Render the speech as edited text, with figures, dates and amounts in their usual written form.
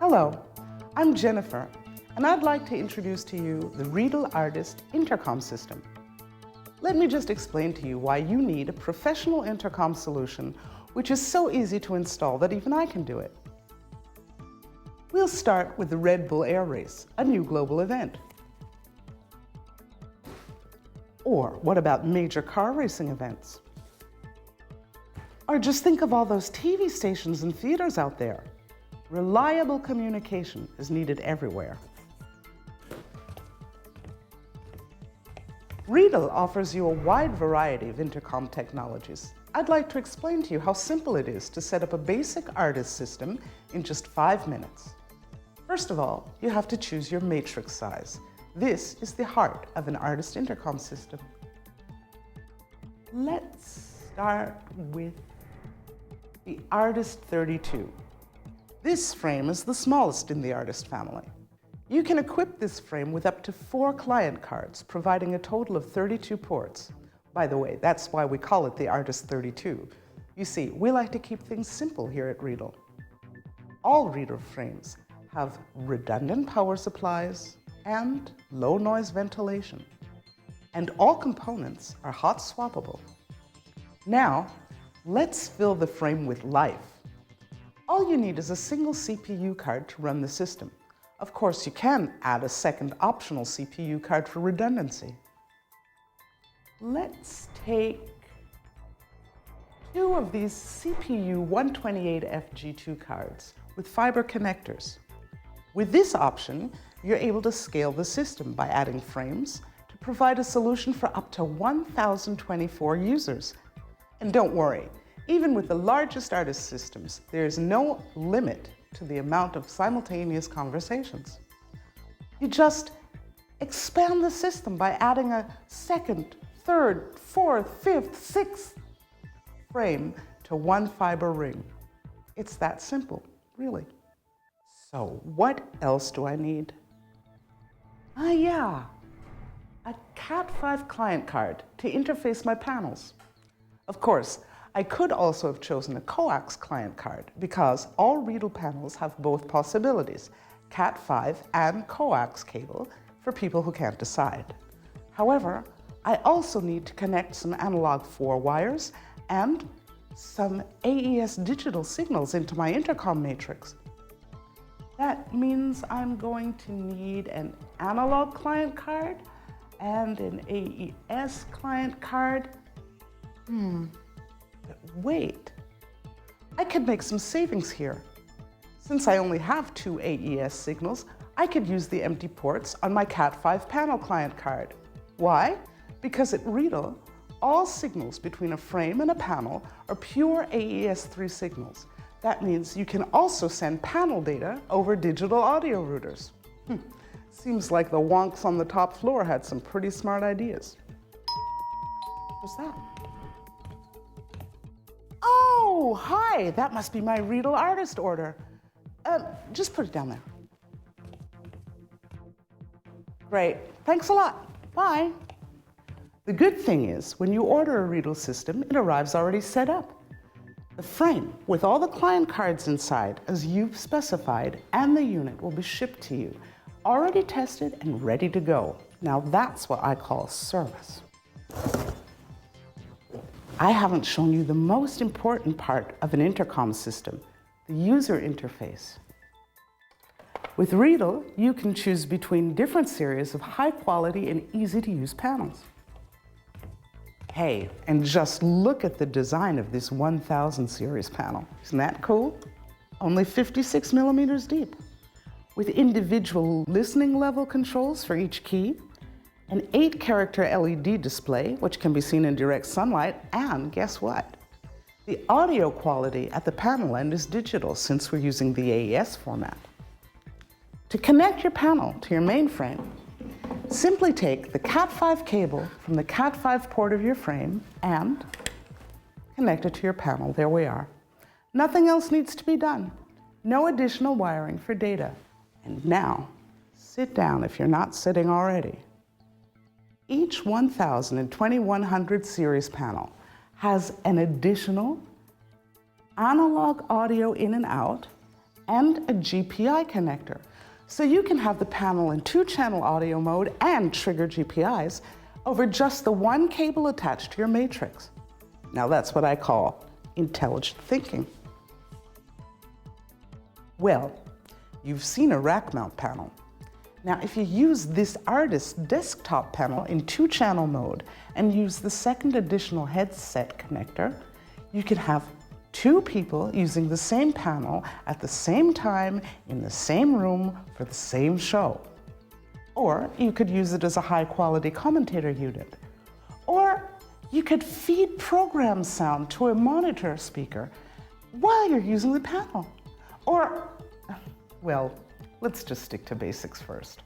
Hello, I'm Jennifer, and I'd like to introduce to you the RIEDEL Artist intercom system. Let me just explain to you why you need a professional intercom solution which is so easy to install that even I can do it. We'll start with the Red Bull Air Race, a new global event. Or what about major car racing events? Or just think of all those TV stations and theaters out there. Reliable communication is needed everywhere. Riedel offers you a wide variety of intercom technologies. I'd like to explain to you how simple it is to set up a basic artist system in just 5 minutes. First of all, you have to choose your matrix size. This is the heart of an artist intercom system. Let's start with the Artist 32. This frame is the smallest in the Artist family. You can equip this frame with up to 4 client cards, providing a total of 32 ports. By the way, that's why we call it the Artist 32. You see, we like to keep things simple here at Riedel. All Riedel frames have redundant power supplies and low noise ventilation. And all components are hot swappable. Now, let's fill the frame with life. All you need is a single CPU card to run the system. Of course, you can add a second optional CPU card for redundancy. Let's take 2 of these CPU 128FG2 cards with fiber connectors. With this option, you're able to scale the system by adding frames to provide a solution for up to 1,024 users. And don't worry, even with the largest artist systems, there is no limit to the amount of simultaneous conversations. You just expand the system by adding a second, third, fourth, fifth, sixth frame to one fiber ring. It's that simple, really. So what else do I need? Yeah, a Cat5 client card to interface my panels. Of course, I could also have chosen a coax client card because all Riedel panels have both possibilities, Cat5 and coax cable for people who can't decide. However, I also need to connect some analog 4 wires and some AES digital signals into my intercom matrix. That means I'm going to need an analog client card and an AES client card. But wait, I could make some savings here. Since I only have 2 AES signals, I could use the empty ports on my Cat5 panel client card. Why? Because at Riedel, all signals between a frame and a panel are pure AES3 signals. That means you can also send panel data over digital audio routers. Seems like the wonks on the top floor had some pretty smart ideas. What's that? Oh, hi, that must be my Riedel Artist order. Just put it down there. Great, thanks a lot, bye. The good thing is, when you order a Riedel system, it arrives already set up. The frame, with all the client cards inside, as you've specified, and the unit will be shipped to you, already tested and ready to go. Now that's what I call service. I haven't shown you the most important part of an intercom system, the user interface. With Riedel, you can choose between different series of high quality and easy to use panels. Hey, and just look at the design of this 1000 series panel. Isn't that cool? Only 56 millimeters deep, with individual listening level controls for each key, an 8-character LED display, which can be seen in direct sunlight, and guess what? The audio quality at the panel end is digital since we're using the AES format. To connect your panel to your mainframe, simply take the Cat5 cable from the Cat5 port of your frame and connect it to your panel. There we are. Nothing else needs to be done. No additional wiring for data. And now, sit down if you're not sitting already. Each 1000 and 2100 series panel has an additional analog audio in and out and a GPI connector. So you can have the panel in 2-channel audio mode and trigger GPIs over just the one cable attached to your matrix. Now that's what I call intelligent thinking. Well, you've seen a rack mount panel. Now if you use this Artist desktop panel in 2-channel mode and use the second additional headset connector, you can have 2 people using the same panel at the same time in the same room for the same show. Or you could use it as a high-quality commentator unit. Or you could feed program sound to a monitor speaker while you're using the panel. Or, well, let's just stick to basics first.